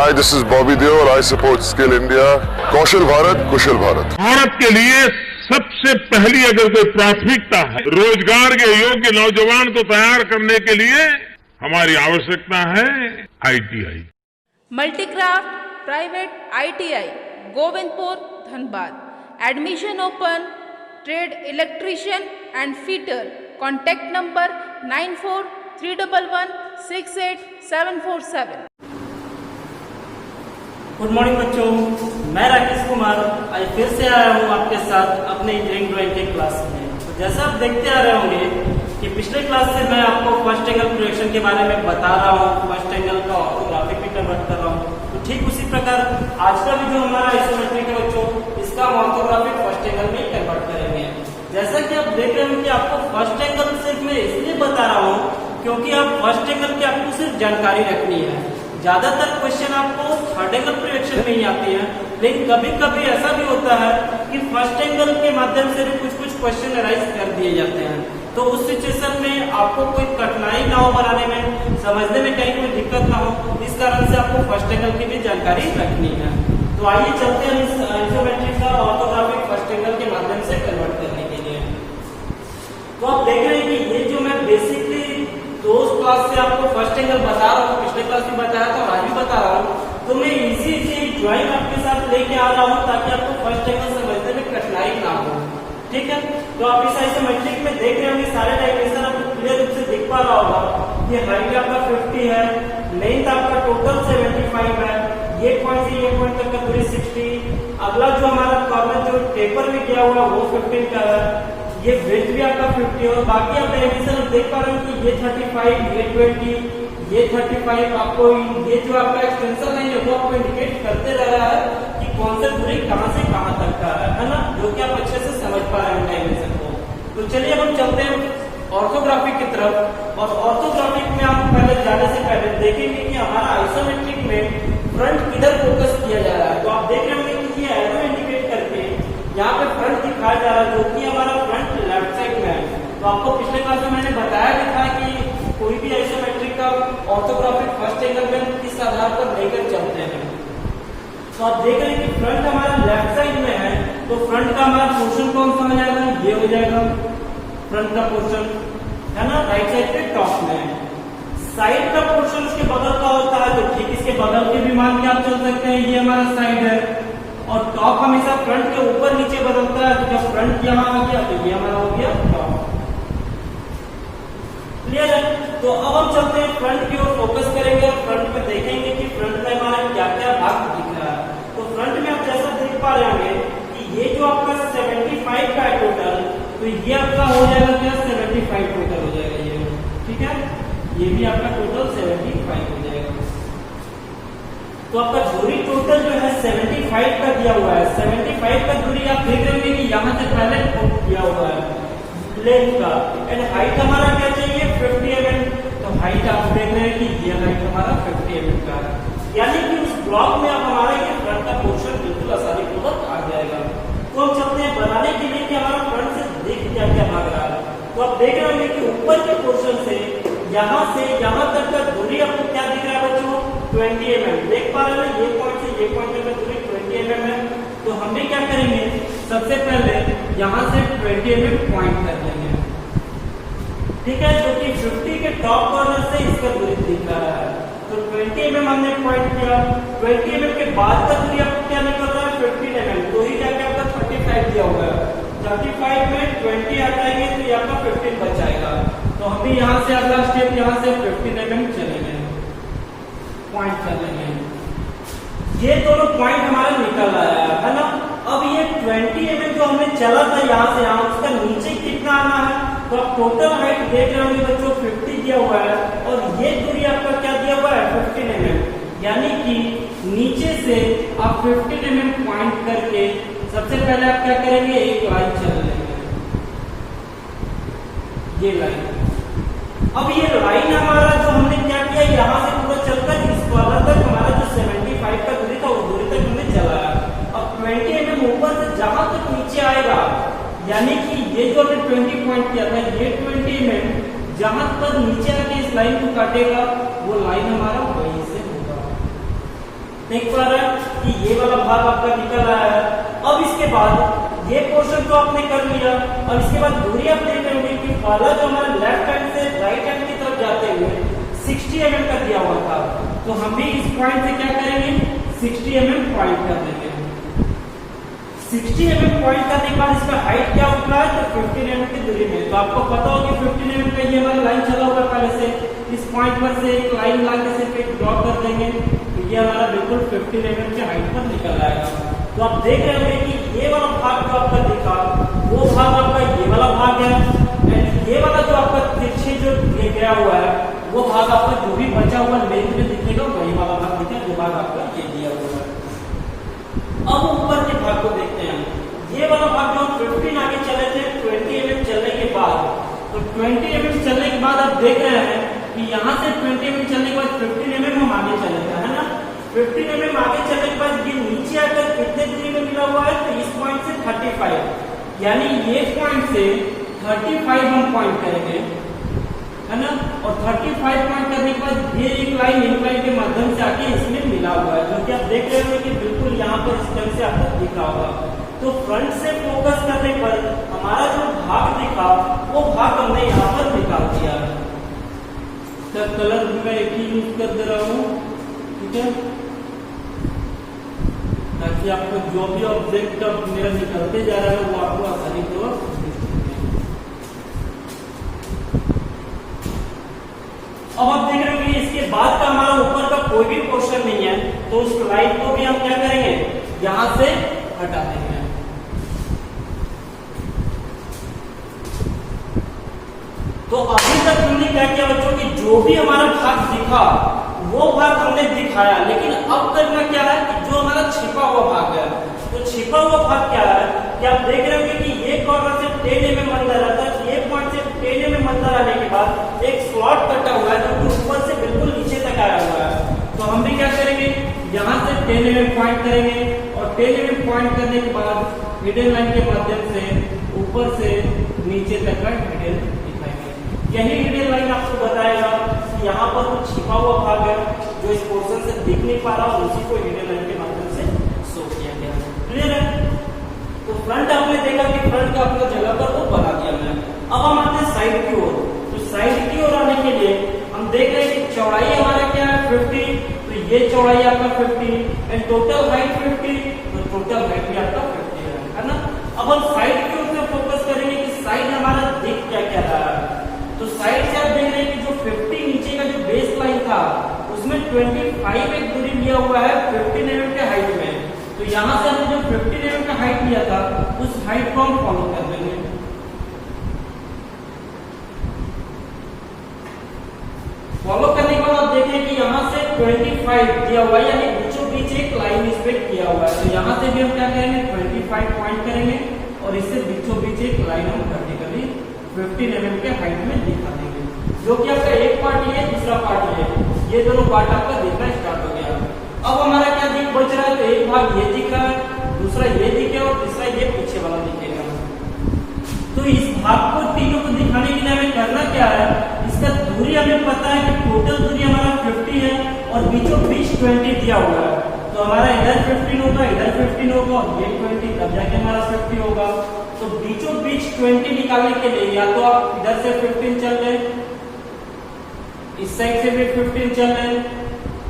Hi, this is Bobby Deol. I support Skill India. कौशल भारत, कुशल भारत. भारत के लिए सबसे पहली अगर कोई प्राथमिकता है रोजगार के योग्य नौजवान को तैयार करने के लिए हमारी आवश्यकता है ITI. Multicraft private ITI Govindpur Dhanbad. Admission open. Trade electrician and fitter. Contact number 9431168747. Good morning बच्चों, मैं राकेश कुमार आज फिर से आया हूँ आपके साथ अपने इंजीनियरिंग ड्राइंग के क्लास में। तो जैसा आप देखते आ रहे होंगे कि पिछले क्लास से मैं आपको फर्स्ट एंगल प्रोजेक्शन के बारे में बता रहा हूँ, फर्स्ट एंगल का ऑर्थोग्राफिक भी कन्वर्ट कर रहा हूँ। तो ठीक उसी प्रकार आज का भी जो हमारा आइसोमेट्रिक है बच्चों, इसका हम ऑर्थोग्राफिक फर्स्ट एंगल में कन्वर्ट करेंगे। जैसा कि आप देख रहे हो कि आपको फर्स्ट एंगल सिर्फ मैं इसलिए बता रहा हूँ क्योंकि आप फर्स्ट एंगल की आपको सिर्फ जानकारी रखनी है। ज्यादातर क्वेश्चन आपको थर्ड एंगल प्रोजेक्शन में ही आती है, लेकिन कभी कभी ऐसा भी होता है कि फर्स्ट एंगल के माध्यम से भी कुछ क्वेश्चन अराइज कर दिए जाते हैं। तो उस सिचुएशन में आपको कोई कठिनाई ना हो बनाने में, समझने में कहीं कोई दिक्कत ना हो, इस कारण से आपको फर्स्ट एंगल की भी जानकारी रखनी है। तो आइए चलते हैं इस आइसोमेट्रिक का ऑर्थोग्राफिक फर्स्ट एंगल के माध्यम से कन्वर्ट करने के लिए। तो आप देख रहे हैं कि ये जो मैं बेसिकली दो क्लास से आपको फर्स्ट एंगल बता रहा हूँ, पिछले क्लास में बताया था और आज भी बता रहा हूँ। तो मैं इजी ड्राइंग आपके साथ लेके आ रहा हूँ ताकि आपको फर्स्ट एंगल समझने में कठिनाई ना हो। ठीक है, तो आप इस आइसोमेट्रिक में देख रहे होंगे सारे डायमेंशन आपको क्लियर रूप से दिख पा रहा होगा। ये हाइट आपका 50 है, लेंथ आपका टोटल 75 है, ये पॉइंट से ये पॉइंट तक का दूरी 60। अगला जो हमारा कॉर्नर जो टेपर में किया हुआ वो 15 का है, ये वेट भी आपका 50 और बाकी आप डायमेंशन देख पा रहे हो कि ये 35, ये 20, ये 35। आपको ये जो आपका एक्सटेंशन है वो आपको इंडिकेट करते रह रहा है कि कौन सा दूरी कहां से कहां तक का है ना, जो कि आप अच्छे से समझ पा रहे हैं डायमेंशन को। तो चलिए अब हम चलते हैं ऑर्थोग्राफिक की तरफ। और ऑर्थोग्राफिक में हम पहले जाने से पहले देखेंगे कि हमारा आइसोमेट्रिक में फ्रंट किधर फोकस किया जा रहा है। तो आप देख रहे होंगे कि ये एरो इंडिकेट करके यहाँ पे फ्रंट दिखाया जा रहा है, जो कि हमारा फ्रंट लेफ्ट साइड में है। तो आपको पिछले क्लास में मैंने बताया भी था कि कोई भी आइसोमेट्रिक का ऑर्थोग्राफिक फर्स्ट एंगल में किस आधार पर लेकर चलते हैं। तो आप देख रहे हैं कि फ्रंट हमारा लेफ्ट साइड में है, तो फ्रंट का हमारा पोर्शन कौन सा हो जाएगा, ये हो जाएगा फ्रंट का पोर्शन, है ना, राइट साइड पे टॉप में। साइड का पोर्शन उसके बगल का होता है, तो ठीक इसके बगल के भी मान के आप चल सकते हैं, ये हमारा साइड है। और टॉप हमेशा फ्रंट के ऊपर नीचे बदलता है, तो जब फ्रंट यहाँ आ गया तो ये हमारा हो गया टॉप। क्लियर है? तो अब हम चलते हैं फ्रंट की ओर फोकस करेंगे और फ्रंट में देखेंगे कि फ्रंट में हमारा क्या क्या भाग दिख रहा है। तो फ्रंट में आप जैसा देख पा रहे होंगे कि ये जो आपका 75 का है टोटल, तो ये आपका हो जाएगा क्या, 75 टोटल हो जाएगा ये। ठीक है, ये भी आपका टोटल 75 हो जाएगा। तो आपका दूरी टोटल जो है 75 का दिया हुआ है। 75 का दूरी आप देख रहे होंगे कि यहाँ से पहले दिया हुआ है लेंथ का, एंड हाइट हमारा क्या चाहिए 50 mm। तो हाइट आप देख रहे हैं कि ये हाइट हमारा 50 mm का है, यानी कि उस ब्लॉक में अब हमारा ये फ्रंट का पोर्शन बिल्कुल आसानी पूर्वक आ जाएगा। तो हम चलते हैं बनाने के लिए कि हमारा फ्रंट से दिख क्या क्या भाग रहा है। तो आप देख रहे होंगे कि ऊपर के पोर्शन से यहाँ तक का दूरी आपको क्या दिख रहा है बच्चों, 20 mm। देख पा रहे हैं ये पॉइंट से ये पॉइंट तक का दूरी 20 mm है। तो हम भी क्या करेंगे, सबसे पहले यहाँ से 20 mm पॉइंट कर देंगे। ठीक है, जो कि 50 के टॉप कॉर्नर से इसका दूरी दिख रहा है। तो 20 mm हमने पॉइंट किया। 20 mm के बाद का दूरी आपको क्या निकल रहा है, 15 mm। तो ही जाके आपका 35 दिया हुआ है। 35 में 20 हटाएंगे तो ये आपका 15 बच जाएगा। तो हम भी यहाँ से अगला स्टेप यहाँ से 15 mm चलेंगे, पॉइंट कर लेंगे। ये दोनों पॉइंट हमारा निकल आया है ना। अब ये 20 mm जो हमने चला था यहाँ से यहाँ, उसका नीचे कितना आना है। तो आप टोटल हाइट देख रहे होंगे बच्चों 50 दिया हुआ है, और ये दूरी आपका क्या दिया हुआ है 15 mm। यानी कि नीचे से आप 15 mm पॉइंट करके सबसे पहले आप क्या करेंगे, एक लाइन चल लेंगे, ये लाइन। अब ये लाइन हमारा जो हमने क्या किया, यहाँ से पूरा चलकर इस कॉर्नर तक हमारा जो 75 का दूरी था वो दूरी तक हमने चलाया। अब 20 mm ऊपर से जहां तक नीचे आएगा, यानी कि ये जो हमने 20 पॉइंट किया था, ये 20 mm जहां तक नीचे आके इस लाइन को काटेगा, वो लाइन हमारा वहीं से होगा। देख पा रहे हैं कि ये वाला भाग आपका निकल रहा है। अब इसके बाद ये पोर्शन तो आपने कर लिया। अब इसके बाद दूरी आप देख रहे होंगे कि पहला जो हमारा लेफ्ट हैंड से राइट हैंड की तरफ जाते हुए 60 mm का दिया हुआ था, तो हम भी इस पॉइंट से क्या करेंगे, 60 mm पॉइंट कर देंगे। 60 mm पॉइंट करने के बाद इसका हाइट क्या उतरा है, तो 15 mm की दूरी में। तो आपको पता होगा कि 15 mm का ये हमारा लाइन चला हुआ पहले से। इस पॉइंट पर से एक लाइन ला के सिर्फ एक ड्रॉ कर देंगे, तो ये हमारा बिल्कुल 15 mm के हाइट पर निकल आएगा। तो आप देख रहे होंगे कि ये वाला भाग जो आपका दिखा, वो भाग आपका ये वाला भाग है, एंड ये वाला जो आपका तिरछे जो ये गया हुआ है, वो भाग आपका जो भी बचा हुआ लेंथ में दिखेगा वही वाला भाग दिखेगा, जो भाग आपका ये दिया हुआ है। अब ऊपर के भाग को देखते हैं। ये वाला भाग जो 15 आगे चले थे 20 mm चलने के बाद, तो 20 mm चलने के बाद आप देख रहे हैं कि यहाँ से 20 mm चलने के बाद 15 mm हम आगे चले थे, है ना। 15 mm आगे चलने के बाद ये नीचे आकर कितने दूरी में मिला हुआ है, तो इस पॉइंट से 35, यानी ये पॉइंट से 35 हम पॉइंट करेंगे, है ना। और 35 पॉइंट करने के बाद ये एक लाइन इंक्लाइन के माध्यम से आके इसमें मिला हुआ है, जो कि आप देख रहे होंगे कि बिल्कुल यहाँ पर इस तरह से आपको दिख रहा होगा। तो फ्रंट से फोकस करने पर हमारा जो भाग दिखा, वो भाग हमने यहाँ पर निकाल दिया है। तो कलर मैं एक ही यूज कर दे रहा हूँ, ठीक है, ताकि आपको जो भी ऑब्जेक्ट मेरा निकलते जा रहा है वो आपको आसानी से। अब आप देख रहे हो कि इसके बाद का हमारा ऊपर का कोई भी पोर्शन नहीं है, तो उस लाइन को भी हम क्या करेंगे, यहां से हटा देंगे। तो अभी तक हमने क्या किया बच्चों की, जो भी हमारा भाग दिखा वो भाग हमने दिखाया, लेकिन अब करना क्या है कि जो हमारा छिपा हुआ भाग है, तो छिपा हुआ भाग क्या है कि आप देख रहे होंगे कि ये कॉर्नर से 10 mm अंदर आता है, ये पॉइंट से 10 mm अंदर आने के बाद एक स्लॉट कटा हुआ है जो ऊपर से बिल्कुल नीचे तक आया हुआ है। तो हम भी क्या करेंगे, यहाँ से 10 mm पॉइंट करेंगे, और 10 mm पॉइंट करने के बाद हिडन लाइन के माध्यम से ऊपर से नीचे तक का हिडन दिखाएंगे। यही हिडन लाइन आपको बताएगा कि यहाँ पर कुछ छिपा हुआ भाग है जो इस पोर्शन से दिख नहीं पा रहा, और उसी को हिडन लाइन के माध्यम से शो किया गया। क्लियर है। तो फ्रंट आपने देखा कि फ्रंट का अपना जगह पर वो बना दिया मैंने। अब हम आते हैं साइड की ओर। तो साइड की ओर आने के लिए हम देख रहे हैं कि चौड़ाई हमारा क्या है 50, तो ये चौड़ाई आपका 50, एंड टोटल हाइट 50, तो टोटल हाइट भी आपका 50 है ना। अब हम साइड की ओर से फोकस करेंगे कि साइड हमारा दिख क्या क्या रहा है। तो साइड से आप देख रहे हैं कि जो 50 नीचे का जो बेस लाइन था, उसमें 25 एक दूरी लिया हुआ है 15 mm के हाइट में। तो यहां से हमने जो 15 mm का हाइट लिया था, उस हाइट को हम फॉलो कर देंगे। फॉलो करने के बाद आप देखें कि यहाँ से 25 दिया हुआ है, यानी बीचों बीच एक लाइन इस पे किया हुआ है। तो यहाँ से भी हम क्या करेंगे, 25 पॉइंट करेंगे, और इससे बीचों बीच एक लाइन हम वर्टिकली 15 mm के हाइट में दिखा देंगे, जो कि आपका एक पार्ट ये, दूसरा पार्ट ये दोनों पार्ट आपका दिखना स्टार्ट हो गया। अब हमारा क्या दिख बच रहा है, तो एक भाग ये दिख रहा है, दूसरा ये दिखेगा, और तीसरा ये पीछे वाला दिखेगा। तो इस भाग को तीनों को दिखाने के लिए हमें करना क्या है, इसका दूरी हमें पता है कि टोटल दूरी हमारा 50 है, और बीचों बीच 20 दिया हुआ है। तो हमारा इधर 15 होगा, इधर 15 होगा, और ये 20, तब जाके हमारा 50 होगा। तो बीचों बीच 20 निकालने के लिए या तो आप इधर से 15 चल रहे, इस साइड से भी 15 चल रहे,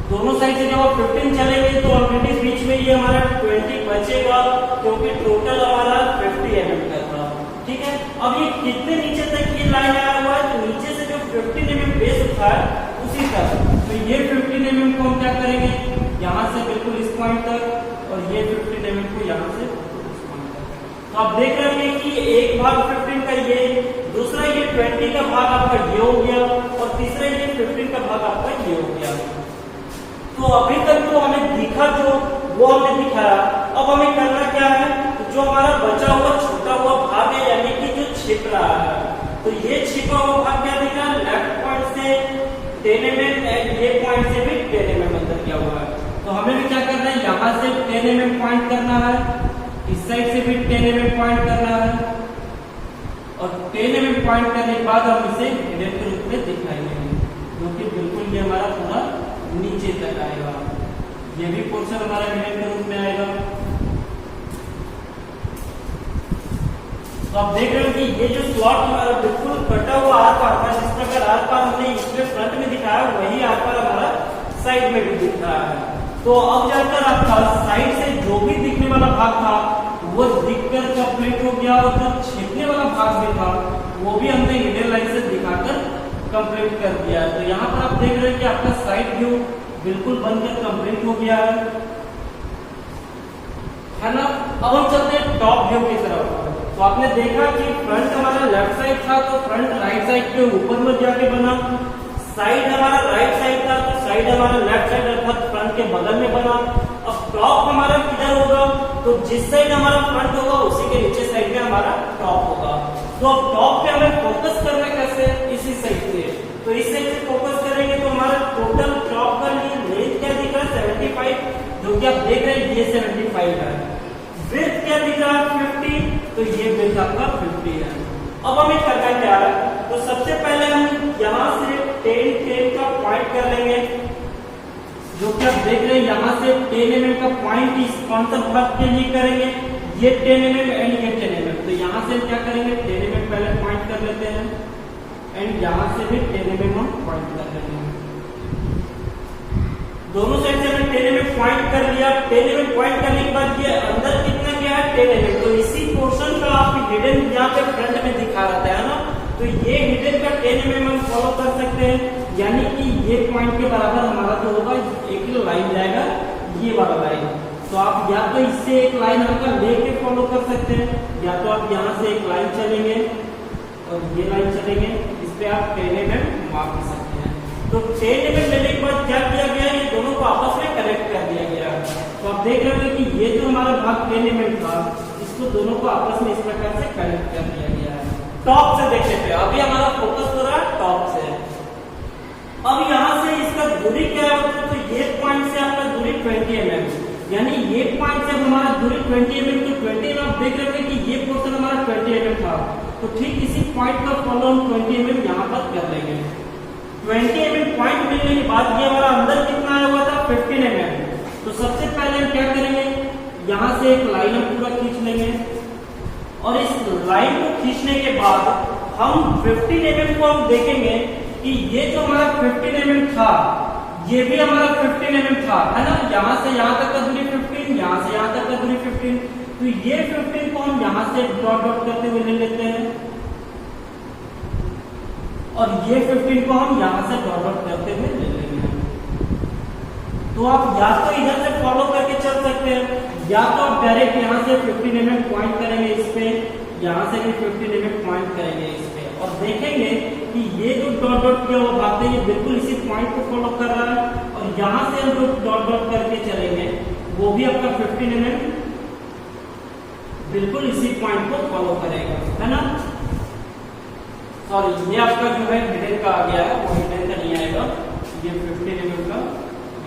दोनों साइड से जब आप 15 चलेंगे तो ऑलरेडी बीच में ये हमारा 20 बचेगा, क्योंकि टोटल हमारा 50 mm का था। ठीक है। अब ये कितने नीचे तक ये लाइन आया हुआ है, तो नीचे से जो 15 mm बेस उठा है उसी तक। तो ये 15 mm को हम क्या करेंगे, यहाँ से बिल्कुल इस पॉइंट तक, और ये 15 mm को यहाँ से इस पॉइंट तक। तो आप देख रहे हैं कि एक भाग 15 का ये, दूसरा ये 20 का भाग आपका ये हो गया, और तीसरा ये 15 का भाग आपका ये हो गया। तो अभी तक तो हमें दिखा जो वो हमने दिखाया। अब हमें करना क्या है, तो जो हमारा बचा हुआ छोटा हुआ भाग है, यानी कि जो छिप रहा है, तो ये छिपा हुआ भाग क्या दिख रहा है, लेफ्ट पॉइंट से 10 mm, एंड ये पॉइंट से भी 10 mm अंदर किया हुआ है। तो हमें भी क्या करना है, यहाँ से 10 mm पॉइंट करना है, इस साइड से भी 10 mm पॉइंट करना है, और 10 mm पॉइंट करने के बाद हम इसे हिडन के रूप में दिखाएंगे, जो कि बिल्कुल ये हमारा पूरा नीचे तक आएगा। ये भी पोर्शन हमारा हिडन के रूप में आएगा। तो आप देख रहे हो कि ये जो स्लॉट हमारा बिल्कुल कटा हुआ आर पार था, जिस प्रकार आर पार हमने इसमें फ्रंट में दिखाया वही आर पार हमारा साइड में भी दिख रहा है। तो अब जाकर आपका साइड से जो भी दिखने वाला भाग था वो दिखकर कंप्लीट हो गया, और जो छिपने वाला भाग भी था वो भी हमने हिडन लाइन से दिखाकर कंप्लीट कर दिया। तो यहाँ पर आप देख रहे हैं कि आपका साइड व्यू बिल्कुल बनकर कंप्लीट हो गया है ना। अब हम चलते हैं टॉप व्यू की तरफ। तो आपने देखा कि फ्रंट हमारा लेफ्ट साइड था तो फ्रंट राइट साइड के ऊपर में जाके बना, साइड हमारा राइट साइड था तो साइड हमारा लेफ्ट साइड अर्थात फ्रंट के बगल में बना। अब टॉप हमारा किधर होगा, तो जिस साइड हमारा फ्रंट होगा उसी के नीचे साइड में हमारा टॉप होगा। तो अब टॉप पे हमें फोकस करना कैसे, इसी साइड से। तो इस साइड से फोकस करेंगे तो हमारा टोटल टॉप का लेंथ क्या दिख रहा है 75, जो कि आप देख रहे हैं ये 75 है। विड्थ क्या दिख रहा है 50, तो ये विड्थ आपका 50 है। अब हमें करना क्या है, तो सबसे पहले हम यहाँ से 10 का पॉइंट कर लेंगे, जो कि आप देख रहे हैं यहाँ से 10 mm का पॉइंट इस कौन सा भाग के लिए करेंगे, ये 10 mm एंड ये 10 mm। तो यहाँ से क्या करेंगे 10 mm पहले पॉइंट कर लेते हैं एंड यहाँ से भी 10 mm हम पॉइंट कर लेते हैं। दोनों साइड से हमने 10 mm पॉइंट कर लिया। 10 mm पॉइंट करने के बाद ये अंदर कितना गया है 10 mm। तो इसी पोर्शन का आप हिडन यहाँ पे फ्रंट में दिखा रहा है ना, तो ये हिडन का 10 mm हम फॉलो कर सकते हैं, यानी कि ये पॉइंट के बराबर हमारा जो होगा एक लाइन जाएगा, ये वाला लाइन। तो आप या तो इससे एक लाइन हल्का लेके फॉलो कर सकते हैं, या तो आप यहाँ से एक लाइन चलेंगे और ये लाइन चलेंगे, इस पे आप 10 mm मार्क कर सकते हैं। तो 10 mm लेने के बाद क्या किया गया, ये दोनों को आपस में कनेक्ट कर दिया गया। तो आप देख रहे हैं कि ये जो हमारा भाग 10 mm था, इसको दोनों को आपस में इस प्रकार से कनेक्ट कर दिया गया है। टॉप से देखने पे अभी हमारा फोकस हो रहा है टॉप से। अब यहाँ से इसका दूरी क्या है, तो ये पॉइंट से आपका दूरी 20 mm, यानी ये पॉइंट से हमारा दूरी 20 mm। तो 20 mm आप देख रहे हैं कि ये पोर्शन हमारा 20 mm था, तो ठीक इसी पॉइंट का फॉलो हम 20 mm यहाँ पर कर लेंगे। 20 mm पॉइंट मिलने के बाद ये हमारा अंदर कितना आया हुआ था 15 mm। तो सबसे पहले हम क्या करेंगे, यहाँ से एक लाइन हम पूरा खींच लेंगे, और इस लाइन को खींचने के बाद हम 15 mm को हम देखेंगे कि ये जो हमारा 15 mm था ये भी हमारा 15 mm था, है ना। यहाँ से यहाँ तक का दूरी 15, यहाँ से यहाँ तक का दूरी 15। तो ये 15 को हम यहाँ से डॉट डॉट करते हुए ले लेते हैं, और ये 15 को हम यहाँ से डॉट डॉट करते हुए ले लेंगे। तो आप या तो इधर से फॉलो करके चल सकते हैं, या तो आप डायरेक्ट यहाँ से 15 mm पॉइंट करेंगे इस पे, यहाँ से भी 15 mm पॉइंट करेंगे इस पे, और देखेंगे कि ये जो डॉट डॉट किया हुआ भाग है ये बिल्कुल इसी पॉइंट को फॉलो कर रहा है, और यहाँ से हम जो डॉट डॉट करके चलेंगे वो भी आपका 15 mm बिल्कुल इसी पॉइंट को फॉलो करेगा, है ना। सॉरी, ये आपका जो है हिडन का आ गया है, वो हिडन का नहीं आएगा, ये 15 mm का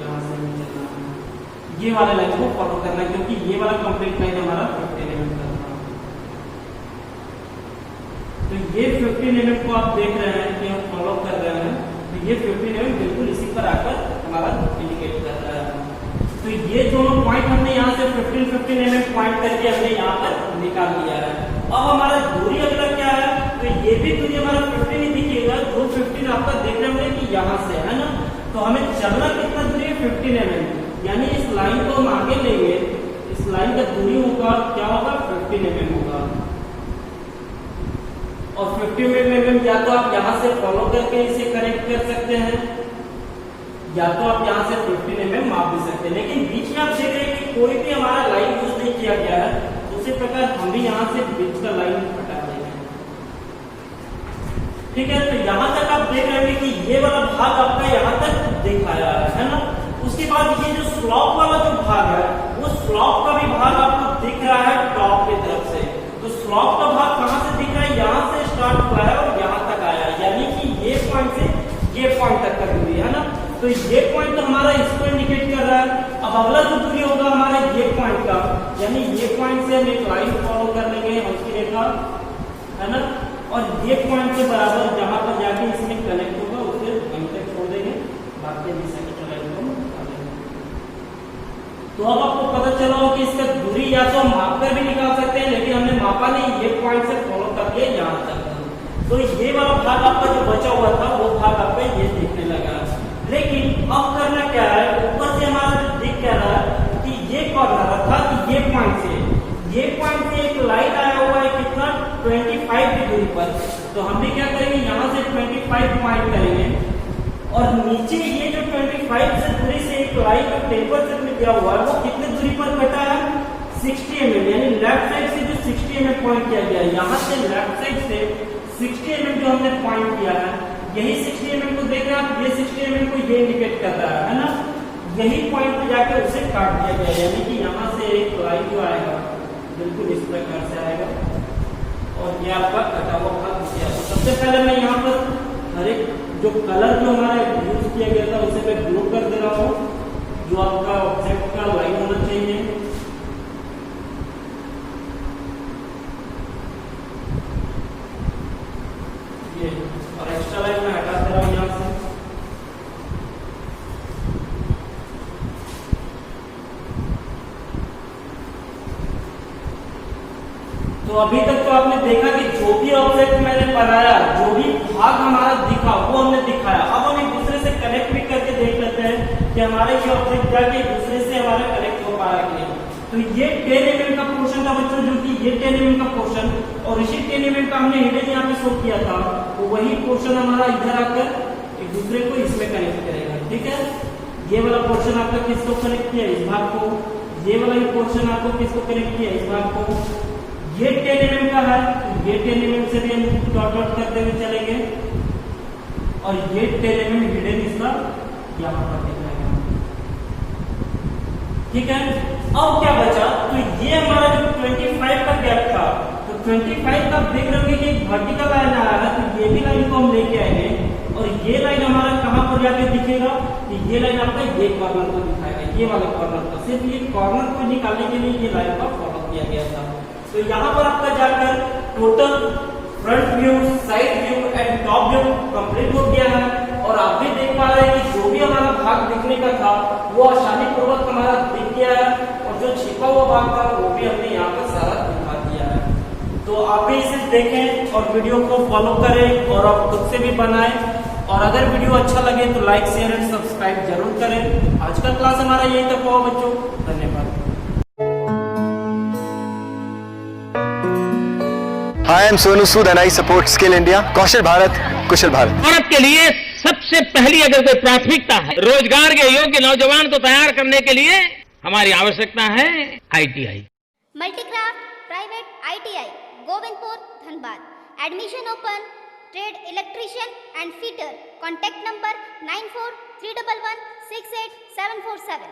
यहाँ से नहीं चलना है, ये वाले लाइन को फॉलो करना है, क्योंकि ये वाला कंप्लीट लाइन हमारा 15 mm का था। तो ये 15 mm को आप देख रहे हैं कि हम फॉलो कर रहे हैं, तो ये 15 mm बिल्कुल इसी पर आकर हमारा इंडिकेट कर रहा है। तो ये दोनों पॉइंट हमने यहाँ से 15 mm पॉइंट करके हमने यहाँ पर निकाल दिया है। अब हमारा दूरी अगला क्या है, तो ये भी दूरी हमारा 15 ही दिखेगा, जो 15 आपका देख रहे होंगे कि यहाँ से, है ना। तो हमें चलना कितना दूरी है 15 mm, यानी इस लाइन को हम आगे लेंगे, इस लाइन का दूरी होगा क्या होगा 15 mm होगा, और 15 mm या तो आप यहाँ से फॉलो करके इसे करेक्ट कर सकते हैं, या तो आप यहाँ से 15 mm माप भी सकते हैं। लेकिन बीच में आप देख रहे हैं कि कोई भी हमारा लाइन यूज नहीं किया गया है, उसी प्रकार हम भी यहाँ से बीच का लाइन हटा देंगे, ठीक है। तो यहाँ तक आप देख रहे हैं कि ये वाला भाग आपका यहाँ तक दिखाया है ना। उसके बाद ये जो स्लॉप वाला जो भाग है, वो स्लॉप का भी भाग आपको दिख रहा है टॉप की तरफ से। तो स्लॉप का भाग कहाँ से दिख रहा है, यहाँ से स्टार्ट हुआ है और यहाँ तक आया है, यानी कि ये पॉइंट से ये पॉइंट तक का दूरी, है ना। तो ये पॉइंट तो हमारा इसको इंडिकेट कर रहा है। अब अगला जो दूरी होगा हमारे ये पॉइंट का, यानी ये पॉइंट से हम एक लाइन फॉलो कर लेंगे उसकी रेखा, है ना, और ये पॉइंट के बराबर जहां पर जाके इसमें कनेक्ट होगा उसे वहीं तक छोड़ देंगे, बाकी भी सेकंड लाइन को तो अब आपको पता चला हो कि इसका दूरी या तो माप कर भी निकाल सकते हैं, लेकिन हमने मापा नहीं, ये पॉइंट से फॉलो कर दिया यहाँ तक। तो ये वाला भाग आपका जो बचा हुआ था वो भाग आपका ये दिखने लगा। लेकिन अब करना क्या है, ऊपर से हमारा दिख क्या रहा है कि ये कॉर्नर था कि ये पॉइंट से एक लाइन आया हुआ है कितना 25 की दूरी पर। तो हम भी क्या करेंगे, यहाँ से 25 पॉइंट करेंगे और नीचे ये जो 25 से दूरी से एक लाइन जो टेपर से दिया हुआ है वो कितने दूरी पर कटा है 60 mm, यानी लेफ्ट साइड से जो 60 mm पॉइंट किया गया है, यहाँ से लेफ्ट साइड से 60 mm जो हमने पॉइंट किया है, यही 60 mm को देख रहे हैं आप, ये 60 mm को ये इंडिकेट कर रहा है ना, यही पॉइंट पे जाकर उसे काट दिया गया, यानी कि यहाँ से एक लाइन जो आएगा बिल्कुल इस प्रकार से आएगा और ये आपका कटा हुआ भाग दिया। तो सबसे पहले मैं यहाँ पर हर एक जो कलर जो हमारा यूज किया गया था उसे मैं ब्लू कर दे रहा हूँ, जो आपका ऑब्जेक्ट का लाइन होना चाहिए। ये और एक्स्ट्रा लाइन मैं हटा दे रहा हूँ यहाँ से। तो अभी तक तो आपने देखा कि जो भी ऑब्जेक्ट मैंने बनाया, जो भी भाग हमारा दिखा वो हमने दिखाया। अब हम एक दूसरे से कनेक्ट भी करके देख लेते हैं कि हमारे ये ऑब्जेक्ट जाके एक दूसरे से हमारा कनेक्ट हो पा रहा है कि नहीं। तो ये 10 mm का पोर्शन था बच्चों, जो कि ये 10 mm का पोर्शन और इसी 10 mm का हमने हिडन यहाँ पे शो किया था, तो वही पोर्शन हमारा इधर आकर एक दूसरे को इसमें कनेक्ट करेगा। ठीक है, ये वाला पोर्शन आपका किसको कनेक्ट किया, इस भाग को, ये वाला पोर्शन आपको किसको कनेक्ट किया, इस भाग को। ये 10 mm का है, ये 10 mm से भी हम डॉट डॉट करते हुए चलेंगे और ये 10 mm हिडन इसका यहाँ पर दिख रहा है। ठीक है, अब क्या बचा, तो ये हमारा जो 25 का गैप था, तो 25 का देख रहे होंगे कि एक वर्टिकल लाइन आ रहा है, तो ये भी लाइन को हम लेके आएंगे और ये लाइन हमारा कहाँ पर जाके दिखेगा, तो ये लाइन आपका ये कॉर्नर को दिखाएगा, ये वाला कॉर्नर को। सिर्फ ये कॉर्नर को निकालने के लिए ये लाइन का फॉलो किया गया था। तो यहाँ पर आपका जाकर total front view, side view and top view complete हो गया है और आप भी देख पा रहे हैं कि जो भी हमारा भाग दिखने का था वो आसानी पूर्वक हमारा दिख गया है और जो छिपा हुआ भाग था वो भी हमने यहाँ पर सारा दिखा दिया है। तो आप भी इसे देखें और वीडियो को फॉलो करें और आप खुद से भी बनाएं और अगर वीडियो अच्छा लगे तो लाइक, शेयर एंड सब्सक्राइब जरूर करें। आज का क्लास हमारा यही तक हुआ बच्चों, धन्यवाद। Hi, I'm Sonu Sood and I support Skill India. कौशल भारत, कुशल भारत। भारत के लिए सबसे पहली अगर कोई प्राथमिकता है रोजगार के योग्य नौजवान को तैयार करने के लिए हमारी आवश्यकता है ITI। Multicraft private ITI Govindpur Dhanbad. Admission open. Trade electrician and fitter. Contact number 9431168747।